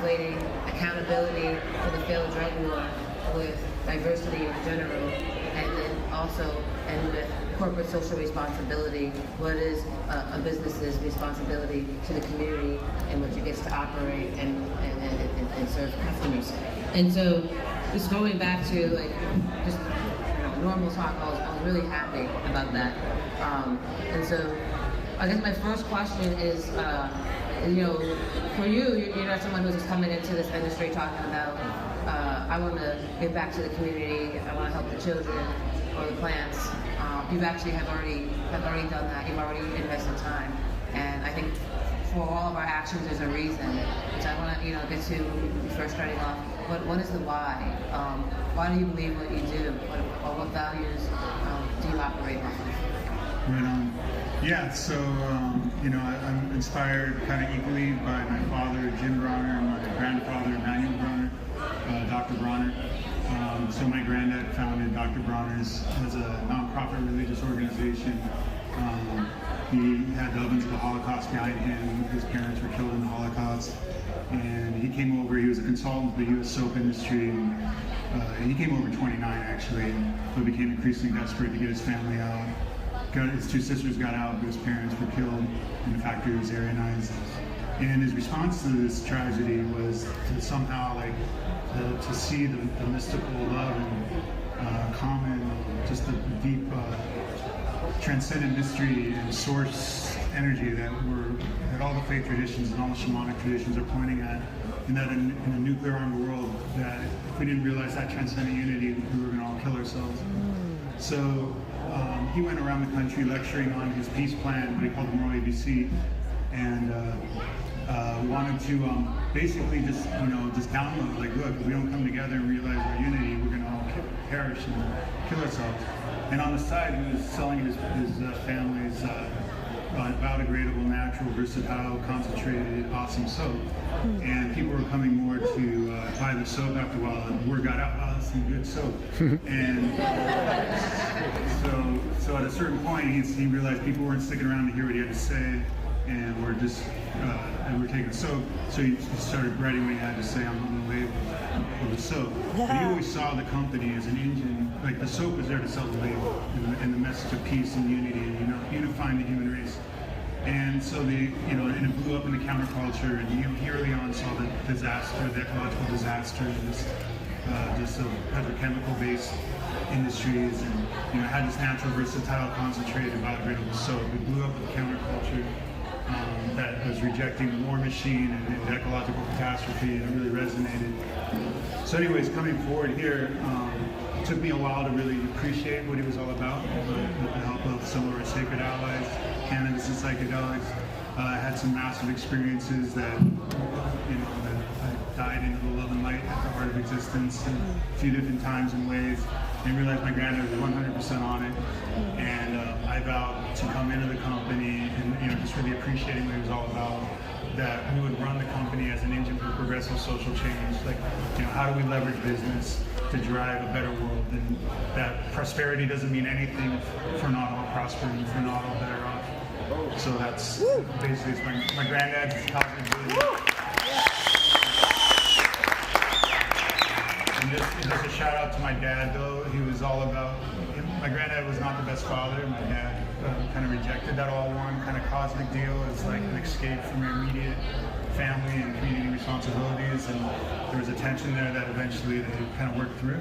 equating accountability for the failed drug war with diversity in general, and then also and with corporate social responsibility. What is a business's responsibility to the community in which it gets to operate and serve customers? And so, just going back to like just normal talk, I was really happy about that. And so, I guess my first question is, for you, you're not someone who's just coming into this industry talking about, I want to give back to the community, I want to help the children or the plants. You actually have already done that. You've already invested time, and I think for all of our actions, there's a reason. So I want to, get to first starting off. What is the why? Why do you believe what you do? What values do you operate on? Right on. Yeah, so, I'm inspired kind of equally by my father, Jim Bronner, and my grandfather, Emmanuel Bronner, Dr. Bronner. So my granddad founded Dr. Bronner's as a nonprofit religious organization. He had the ovens of the Holocaust behind him. His parents were killed in the Holocaust. And he came over, he was a consultant to the U.S. soap industry. And he came over 29 actually, but became increasingly desperate to get his family out. His two sisters got out, but his parents were killed in the factory was Aryanized. And his response to this tragedy was to somehow to see the mystical love and common, just the deep transcendent mystery and source energy that all the faith traditions and all the shamanic traditions are pointing at, and that in a nuclear-armed world, that if we didn't realize that transcendent unity, we were going to all kill ourselves. So he went around the country lecturing on his peace plan, what he called the Moral ABC, and wanted to basically just download, like, look, if we don't come together and realize our unity, we're going to all perish and kill ourselves. And on the side, he was selling his family's biodegradable, natural, versatile, concentrated, awesome soap. And people were coming more to buy the soap after a while, and word got out, wow, that's some good soap. And so at a certain point, he realized people weren't sticking around to hear what he had to say, and we're just taking soap. So he started writing what he had to say on the label of the soap. But he always saw the company as an engine. Like, the soap was there to sell the label and the message of peace and unity and unifying the human race. And so and it blew up in the counterculture, and he early on saw the disaster, the ecological disaster, just of petrochemical-based industries, and had this natural, versatile, concentrated, biodegradable soap. It blew up with the counterculture that was rejecting the war machine and the ecological catastrophe, and it really resonated. So anyways, coming forward here, it took me a while to really appreciate what he was all about, with the help of some of our sacred allies, cannabis and psychedelics. I had some massive experiences that I died into the love and light at the heart of existence in a few different times and ways, and realized my granddad was 100% on it. And I vowed to come into the company and just really appreciating what he was all about, that we would run the company as an engine for progressive social change. Like, how do we leverage business to drive a better world? And that prosperity doesn't mean anything if we're not all prospering, if we're not all better off. So that's basically my granddad's cosmic vision. And just a shout out to my dad, though. He was all about, my granddad was not the best father. My dad kind of rejected that all one kind of cosmic deal as like an escape from your immediate family and community responsibilities. And there was a tension there that eventually they kind of worked through.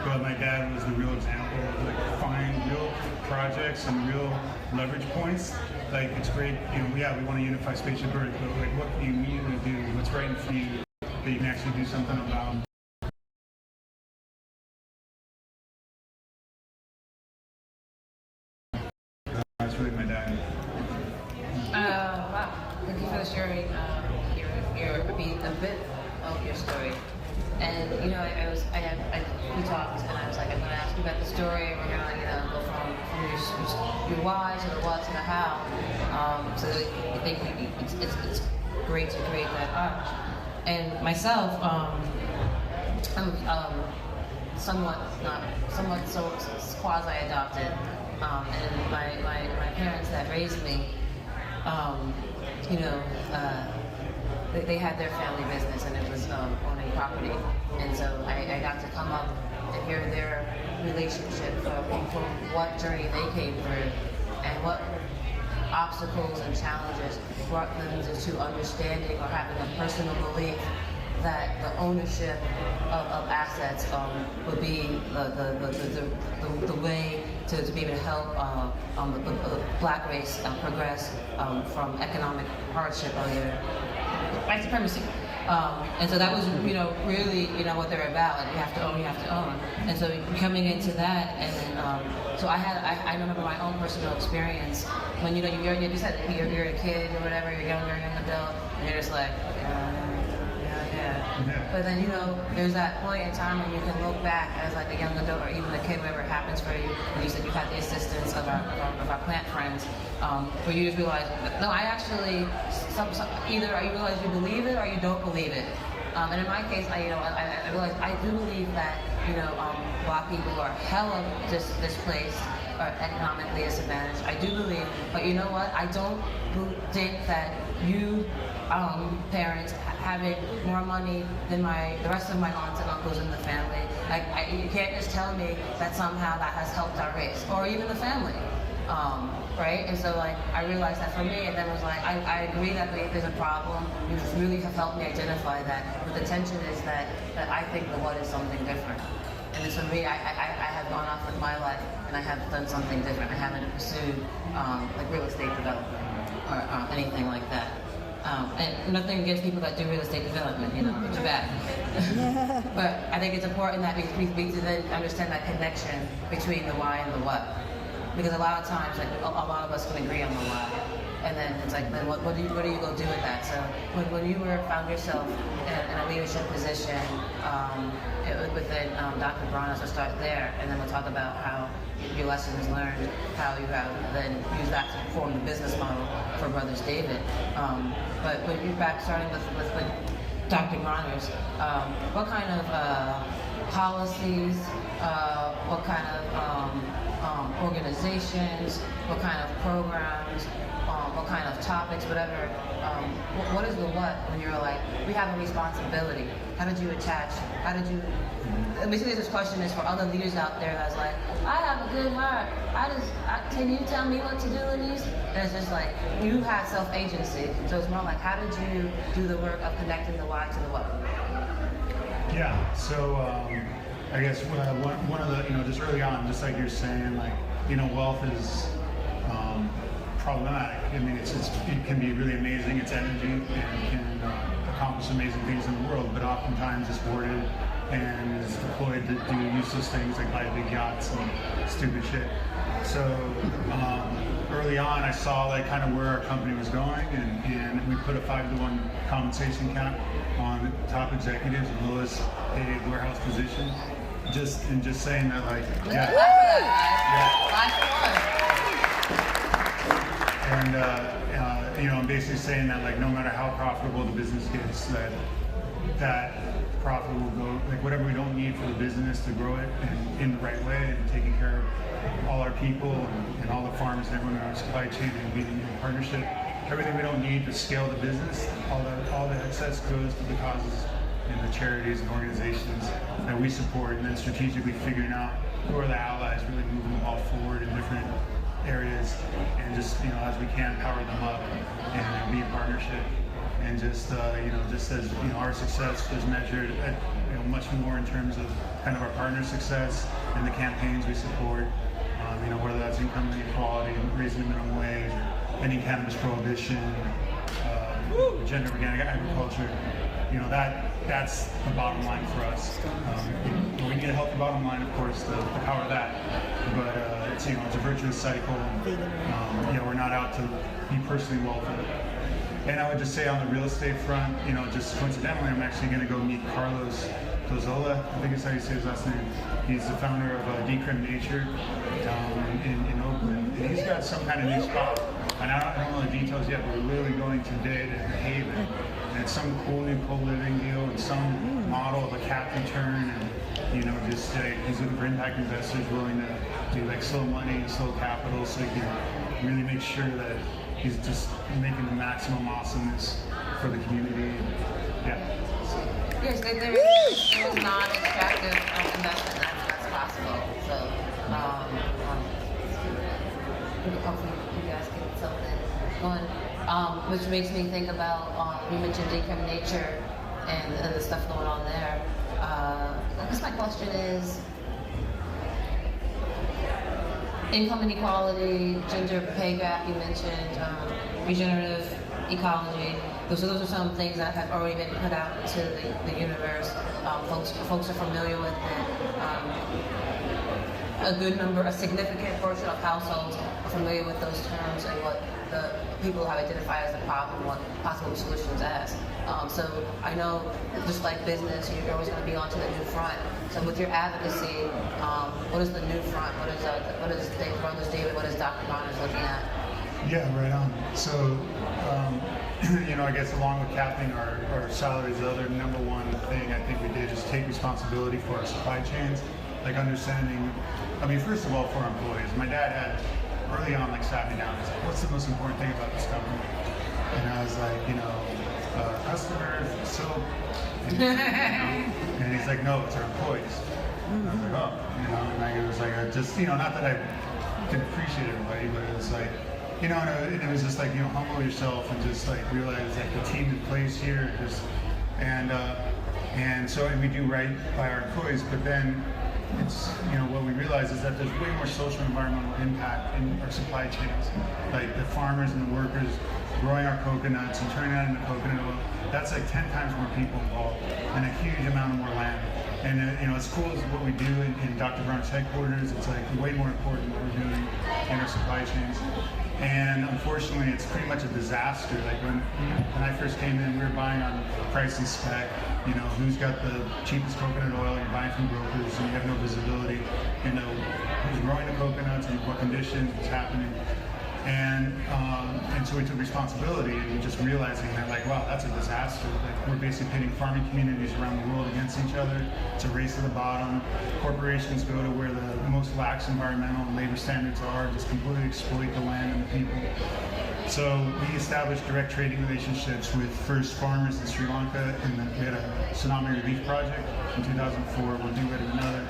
But my dad was the real example of like find real projects and real leverage points. Like, it's great, we want to unify spaceship Earth, but like, what do you immediately do? What's right in front of you that you can actually do something about? That's really my dad. Wow. Thank you for sharing a bit of your story. And we talked, and I was like, I'm going to ask you about the story, and we're going to go from your why to the what to the how. So I think it's great to create that arc. And myself, I'm somewhat so quasi-adopted, and my parents that raised me, they had their family business, and it was what journey they came through and what obstacles and challenges brought them to understanding or having a personal belief that the ownership of assets would be the way to be able to help the black race progress from economic hardship or white supremacy. And so that was, really, what they're about. Like, you have to own, you have to own. And so coming into that, and then, so I remember my own personal experience when, you said you're a kid or whatever, you're young adult, and you're just like, yeah. But then, there's that point in time when you can look back as like a young adult or even a kid, whatever it happens for you, and you said you've had the assistance of our plant friends, where you just realize, no, I actually, either you realize you believe it or you don't believe it. And in my case, I realized I do believe that, black people are hella displaced or economically disadvantaged. I do believe, but you know what? I don't think that you, parents, having more money than the rest of my aunts and uncles in the family, you can't just tell me that somehow that has helped our race or even the family. Right? And so I realized that for me, and then was like, I agree that there's a problem. You just really have helped me identify that. But the tension is that I think the what is something different. And then for me, I have gone off with my life and I have done something different. I haven't pursued real estate development or anything like that. And nothing against people that do real estate development, but too bad. But I think it's important that we then understand that connection between the why and the what. Because a lot of times, a lot of us can agree on the why, and then it's like, then what do you go do with that? So when you found yourself in a leadership position within Dr. Bronner, so start there, and then we'll talk about how your lessons learned, how you have then used that to form the business model for Brothers David. But when you're back starting with Dr. Bronner's, what kind of policies, what kind of organizations, what kind of programs, what kind of topics, whatever. What is the what when you're like, we have a responsibility? How did you attach? Basically this question is for other leaders out there that's like, I have a good heart. Can you tell me what to do, Lanese? And it's just like, you have self-agency. So it's more like, how did you do the work of connecting the why to the what? Yeah, so I guess one of the, just early on, just like you're saying, wealth is problematic. I mean, it can be really amazing, it's energy, and can accomplish amazing things in the world, but oftentimes it's hoarded and is deployed to do useless things like buy big yachts and stupid shit. So early on, I saw kind of where our company was going, and we put a 5-to-1 compensation cap on top executives and lowest paid warehouse positions. Just saying that, and I'm basically saying that no matter how profitable the business gets, that profit will go, whatever we don't need for the business to grow it and in the right way, and taking care of all our people and all the farmers and everyone in our supply chain and being in partnership. Everything we don't need to scale the business, all the excess goes to the causes and the charities and organizations that we support, and then strategically figuring out who are the allies, really moving the ball forward in different areas, and just as we can power them up and be in partnership, and just as our success is measured at much more in terms of kind of our partner success and the campaigns we support, whether that's income inequality, raising the minimum wage, or ending cannabis prohibition, gender organic agriculture. That's the bottom line for us. We need a healthy bottom line, of course, to power that. But it's a virtuous cycle. We're not out to be personally wealthy. And I would just say on the real estate front, just coincidentally, I'm actually going to go meet Carlos Dozola. I think it's how you say his last name. He's the founder of Decrim Nature in Oakland. And he's got some kind of new spot. And I don't know the details yet, but we're literally going today to Haven. And it's some cool new co-living deal and some model of a cap return, and just he's looking for impact investors willing to do slow money and slow capital, so he can really make sure that he's just making the maximum awesomeness for the community. Yes, there is non-extractive investment that's possible. So hopefully you guys get something going. Which makes me think about, you mentioned Decrim Nature and the stuff going on there. I guess my question is, income inequality, gender pay gap, you mentioned, regenerative ecology. Those are some things that have already been put out to the universe. Folks are familiar with it. A significant portion of households are familiar with those terms and what the people have identified as the problem, what possible solutions as. So I know, just like business, you're always going to be onto the new front. So with your advocacy, what is the new front? What is David? What is Dr. Bronner looking at? Yeah, right on. So, I guess along with capping our salaries, the other number one thing I think we did is take responsibility for our supply chains, like understanding, first of all, for our employees. My dad had early on, sat me down and said, what's the most important thing about this company? And I was like, customers, soap. And he's like, no, it's our employees. And I was like, oh, and it was like, not that I didn't appreciate everybody, but it was like, and it was just like, humble yourself and just realize the team that plays here, and so we do right by our employees, but then it's, what we realize is that there's way more social and environmental impact in our supply chains. Like the farmers and the workers growing our coconuts and turning that into coconut oil, that's 10 times more people involved and a huge amount of more land. And as cool as what we do in Dr. Bronner's headquarters, it's way more important what we're doing in our supply chains. And unfortunately, it's pretty much a disaster. When I first came in, we were buying on price and spec. Who's got the cheapest coconut oil? You're buying from brokers, and you have no visibility into who's growing the coconuts and what conditions, what's happening. And so we took responsibility and just realizing that, wow, that's a disaster. We're basically pitting farming communities around the world against each other. It's a race to the bottom. Corporations go to where the most lax environmental and labor standards are, just completely exploit the land and the people. So we established direct trading relationships with first farmers in Sri Lanka, and then we had a tsunami relief project in 2004. We'll do it in another.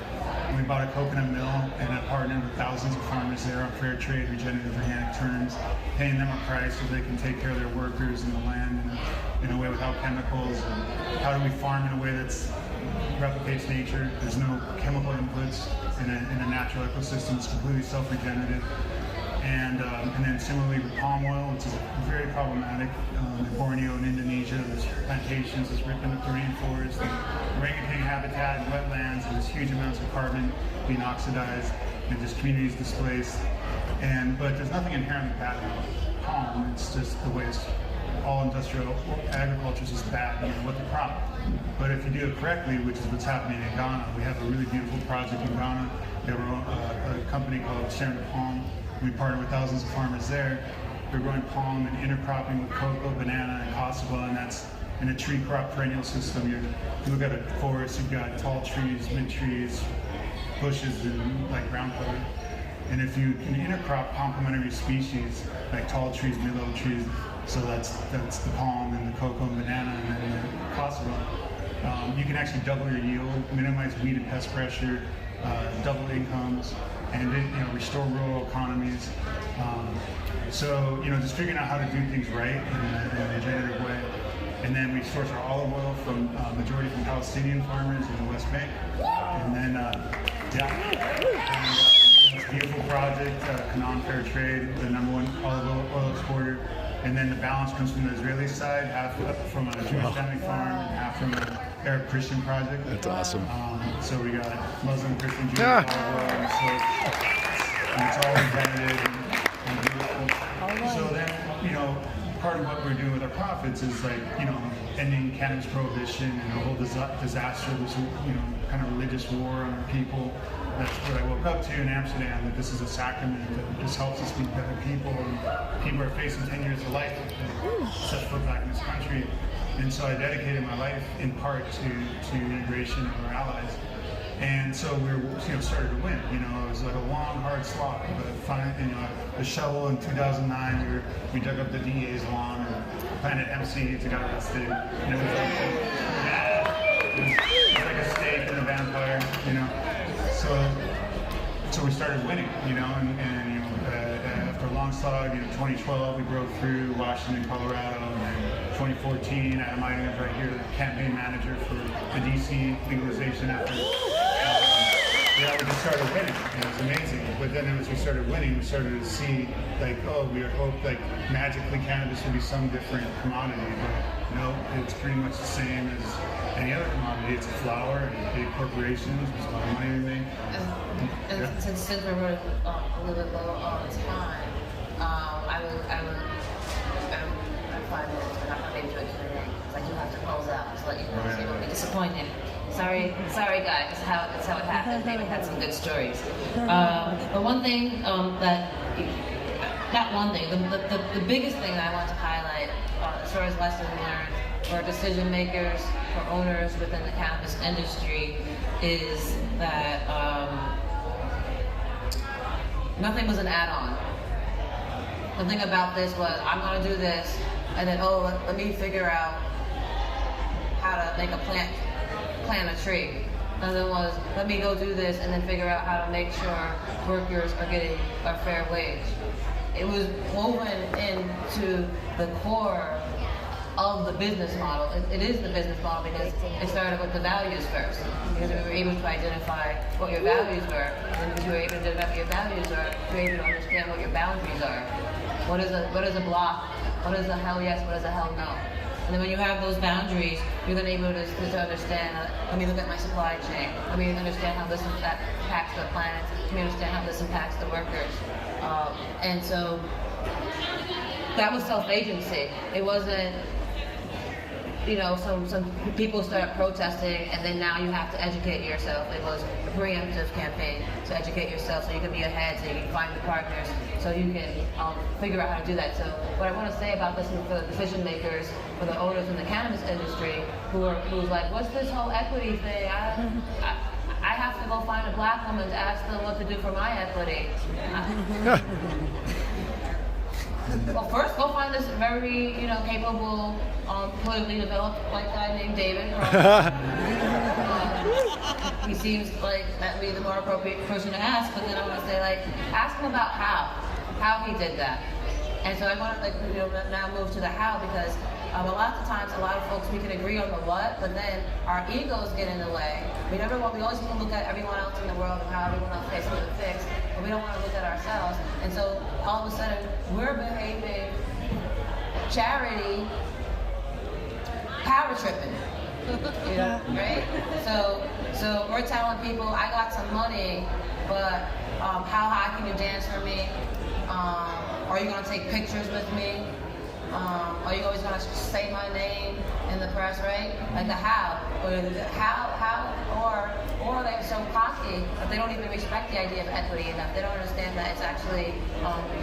We bought a coconut mill and I partnered with thousands of farmers there on fair trade, regenerative, organic terms, paying them a price so they can take care of their workers and the land in a way without chemicals. And how do we farm in a way that replicates nature? There's no chemical inputs in a natural ecosystem. It's completely self-regenerative. And then similarly with palm oil, which is very problematic. In Borneo and Indonesia, there's plantations that's ripping up the rainforest, orangutan habitat, and wetlands, and there's huge amounts of carbon being oxidized, and just communities displaced. But there's nothing inherently bad about palm. It's just the way all industrial agriculture is just bad, what the crop. But if you do it correctly, which is what's happening in Ghana, we have a really beautiful project in Ghana. We have a company called Sharon Palm. We partner with thousands of farmers there. We're growing palm and intercropping with cocoa, banana, and cassava, and that's in a tree crop perennial system. You look at a forest, you've got tall trees, mid trees, bushes, and ground cover. And if you can intercrop complementary species, like tall trees, mid-level trees, so that's the palm and the cocoa and banana and then the cassava, you can actually double your yield, minimize weed and pest pressure, double incomes, and restore rural economies. So just figuring out how to do things right in a regenerative way. And then we source our olive oil from majority from Palestinian farmers in the West Bank. And then it's a beautiful project, Canaan Fair Trade, the #1 olive oil exporter. And then the balance comes from the Israeli side, half from a Jewish family farm and half from an Arab Christian project. That's awesome. So we got Muslim, Christian, Jewish, olive oil, and it's all regenerative and beautiful. So then, part of what we're doing with our profits is ending cannabis prohibition and the whole disaster, this kind of religious war on our people. That's what I woke up to in Amsterdam, that this is a sacrament, that this helps us be better people, and people are facing 10 years to life to set foot back in this country. And so I dedicated my life in part to integration of our allies. And so we started to win. It was like a long, hard slog. But finally, the shovel in 2009, we dug up the DA's lawn and planted MCs and got arrested. And it was like a snake and a vampire, So we started winning, and after a long slog. 2012 we broke through Washington, Colorado, and then 2014 Adam Iding's right here, the campaign manager for the DC legalization effort. Yeah, we just started winning, and it was amazing. But then as we started winning, we started to see, like, oh, we had hoped, like, magically cannabis would be some different commodity, but no, it's pretty much the same as any other commodity. It's a flower, and big corporations, there's a lot of money to make. And since we're running a little bit low on time, I would 5 minutes, but I'm not able to explain it. I do have to close out to let you know, so you won't be disappointed. Sorry guys, that's how it happened. David had some good stories. But one thing the biggest thing that I want to highlight as far as lessons learned for decision makers, for owners within the cannabis industry, is that nothing was an add-on. Nothing about this was, I'm going to do this, and then, let me figure out how to make a plant a tree. Nothing was, let me go do this and then figure out how to make sure workers are getting a fair wage. It was woven into the core of the business model. It is the business model because it started with the values first. Because we were able to identify what your values were, and because you were able to identify what your values are, you were able to understand what your boundaries are. What is a block? What is a hell yes? What is a hell no? And then when you have those boundaries, you're then able to understand, let me look at my supply chain. Let me understand how this impacts the planet. Let me understand how this impacts the workers. And so that was self-agency. It wasn't, some people started protesting, and then now you have to educate yourself. It was a preemptive campaign to educate yourself so you can be ahead, so you can find the partners, so you can figure out how to do that. So what I want to say about this is for the decision makers, for the owners in the cannabis industry, who's like, what's this whole equity thing? I have to go find a black woman to ask them what to do for my equity. Well, first, go find this very, capable, politically developed white guy named David. He seems like that would be the more appropriate person to ask, but then I want to say, ask him about how he did that. And so I want to, now move to the how, because a lot of times, a lot of folks, we can agree on the what, but then our egos get in the way. We always want to look at everyone else in the world and how everyone else gets something fixed, but we don't want to look at ourselves. And so all of a sudden, we're behaving charity, power tripping. Right? So we're telling people, I got some money, but how high can you dance for me? Are you going to take pictures with me? Are you always going to say my name in the press, right? Like the how. Or they're so cocky that they don't even respect the idea of equity enough. They don't understand that it's actually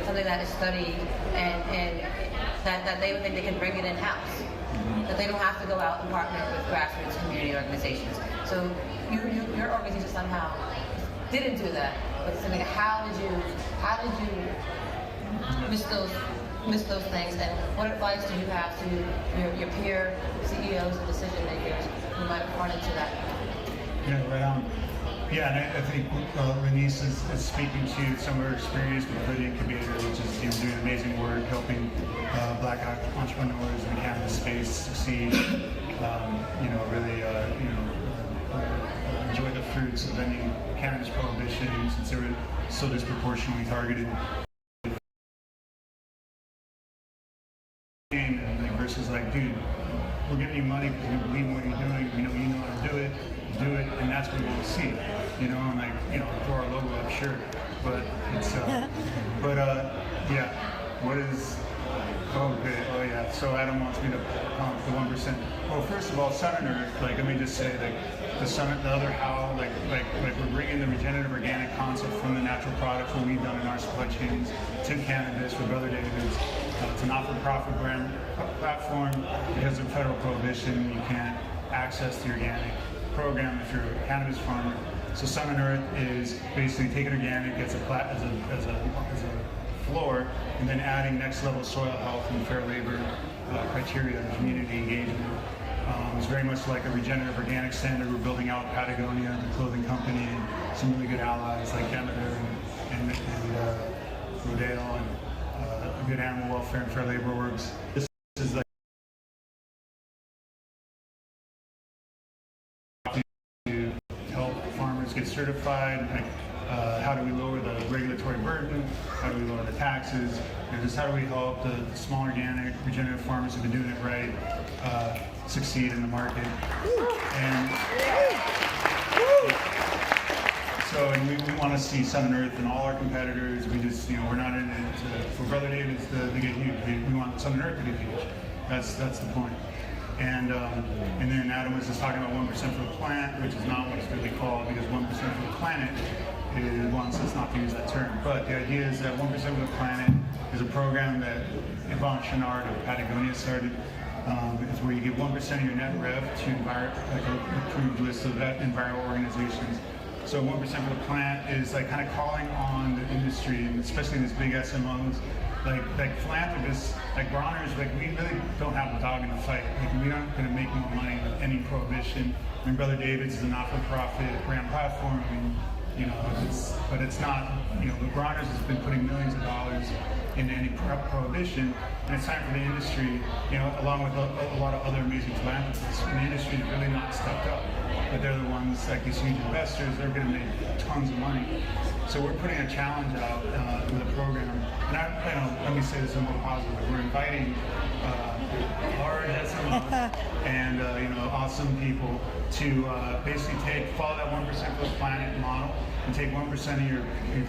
something that is studied and that they would think they can bring it in-house. That they don't have to go out and partner with grassroots community organizations. So your organization somehow didn't do that. But it's like, how did you miss those things, and what advice do you have to your peer CEOs and decision makers who might run into that? Yeah, right on. Yeah, and I think Lanese is speaking to some of her experience with the Incubator, which is doing amazing work, helping Black entrepreneurs in the cannabis space succeed. Really enjoy the fruits of ending cannabis prohibition, since they were so disproportionately targeted. Versus dude, we're giving you money because we believe in what you're doing. We know you know how to do it, and that's what we want to see. Throw our logo up, sure, but it's what is? Oh, good. Oh, yeah. So Adam wants me to the 1%. Well, first of all, Sun and Earth. Let me just say, the other how, we're bringing the regenerative organic concept from the natural products, what we've done in our supply chains, to cannabis with other Davids. It's a not-for-profit brand platform. Because of federal prohibition, you can't access the organic program if you're a cannabis farmer. So Sun and Earth is basically taking organic as a floor, and then adding next level soil health and fair labor criteria and community engagement. It's very much like a regenerative organic standard. We're building out Patagonia, the clothing company, and some really good allies like Incubator and Rodale, good animal welfare and fair labor orgs. This is like to help farmers get certified. Like, how do we lower the regulatory burden? How do we lower the taxes? And just how do we help the small organic regenerative farmers who've been doing it right succeed in the market? And so, and we want to see Sun and Earth in all our competitors. We just, we're not in it for Brother David's to get huge. We want Sun and Earth to get huge. That's the point. And then Adam was just talking about 1% for the plant, which is not what it's really called, because 1% for the planet wants us not to use that term. But the idea is that 1% for the planet is a program that Yvonne Chenard of Patagonia started. It's where you give 1% of your net rev to an approved list of environmental organizations. So 1% for the plant is like kind of calling on the industry, and especially these big SMOs, like philanthropists, like Bronner's, like we really don't have a dog in the fight. Like we aren't going to make more money with any prohibition. I mean, Brother David's is a not-for-profit brand platform. I mean, but it's not, the Bronner's has been putting millions of dollars into any prohibition, and it's time for the industry, along with a lot of other amazing philanthropists, and the industry is really not stepped up. But they're the ones, like these huge investors, they're going to make tons of money. So we're putting a challenge out with a program, and let me say this in a more positive way. We're inviting large SMOs and awesome people to basically follow that 1% for the planet model and take 1% of your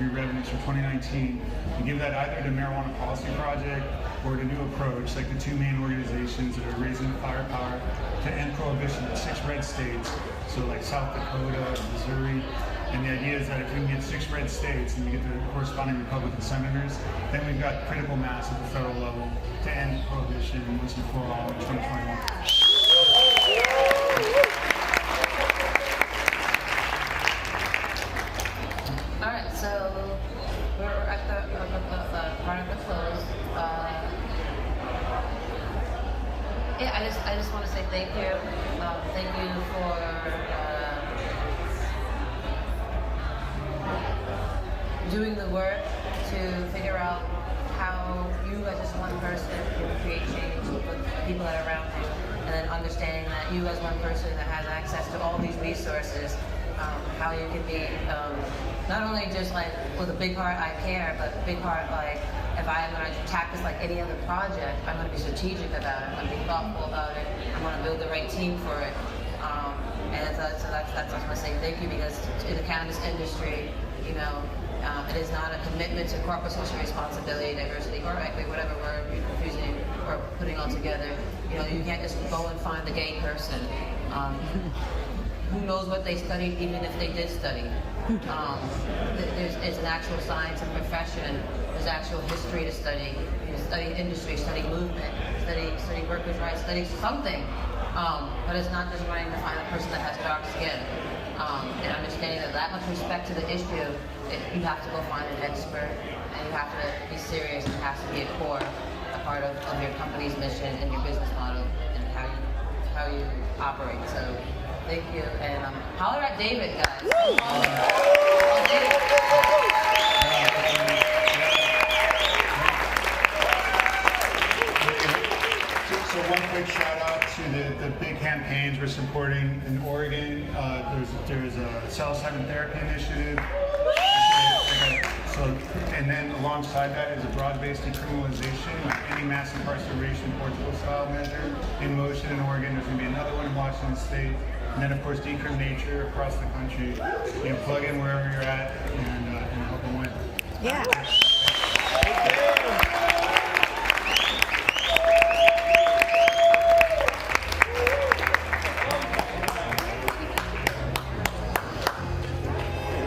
revenues for 2019 and give that either to Marijuana Policy Project or to New Approach, like the two main organizations that are raising the firepower to end prohibition in 6 red states, so like South Dakota, Missouri. And the idea is that if we can get 6 red states and we get the corresponding Republican senators, then we've got critical mass at the federal level to end prohibition once and for all in 2021. All right, so we're at the part of the close. I just want to say thank you. Thank you for doing the work to figure out how you as just one person can create change with people that are around you, and then understanding that you as one person that has access to all these resources, how you can be not only just like with a big heart I care, but a big heart like if I am going to attack this like any other project, I'm going to be strategic about it, I'm going to be thoughtful about it, I'm going to build the right team for it. And so that's what I want to say thank you, because in the cannabis industry, it is not a commitment to corporate social responsibility, diversity, or equity, whatever word you're confusing or putting all together. You can't just go and find the gay person. Who knows what they studied, even if they did study. It's an actual science and profession. There's actual history to study. Study industry, study movement, study workers' rights, study something. But it's not just running to find a person that has dark skin. And understanding that much respect to the issue, you have to go find an expert, and you have to be serious. It has to be a part of your company's mission and your business model and how you operate. So thank you, and holler at David, guys. So one quick shout out to the big campaigns we're supporting in Oregon. There's a psilocybin therapy initiative. And then alongside that is a broad-based decriminalization of any mass incarceration Portugal-style measure in motion in Oregon. There's going to be another one in Washington State. And then, of course, Decrim Nature across the country. Plug in wherever you're at and help them win. Yeah.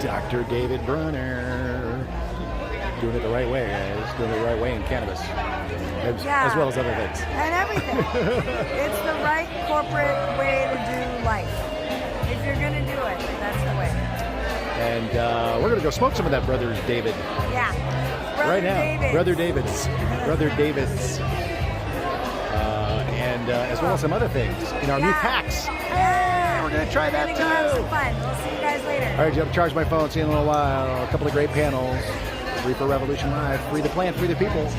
Dr. David Bronner. Doing it the right way, guys. Doing it the right way in cannabis. As well as other things. And everything. It's the right corporate way to do life. If you're going to do it, that's the way. And we're going to go smoke some of that Brother David. Yeah. Right now. David's. Brother David's. Brother David's. And as well as some other things in our new packs. Hey, we're going to try that too. We're going to have some fun. We'll see you guys later. All right, you have to charge my phone. See you in a little while. A couple of great panels. Reefer Revolution Live. Free the plant, free the people.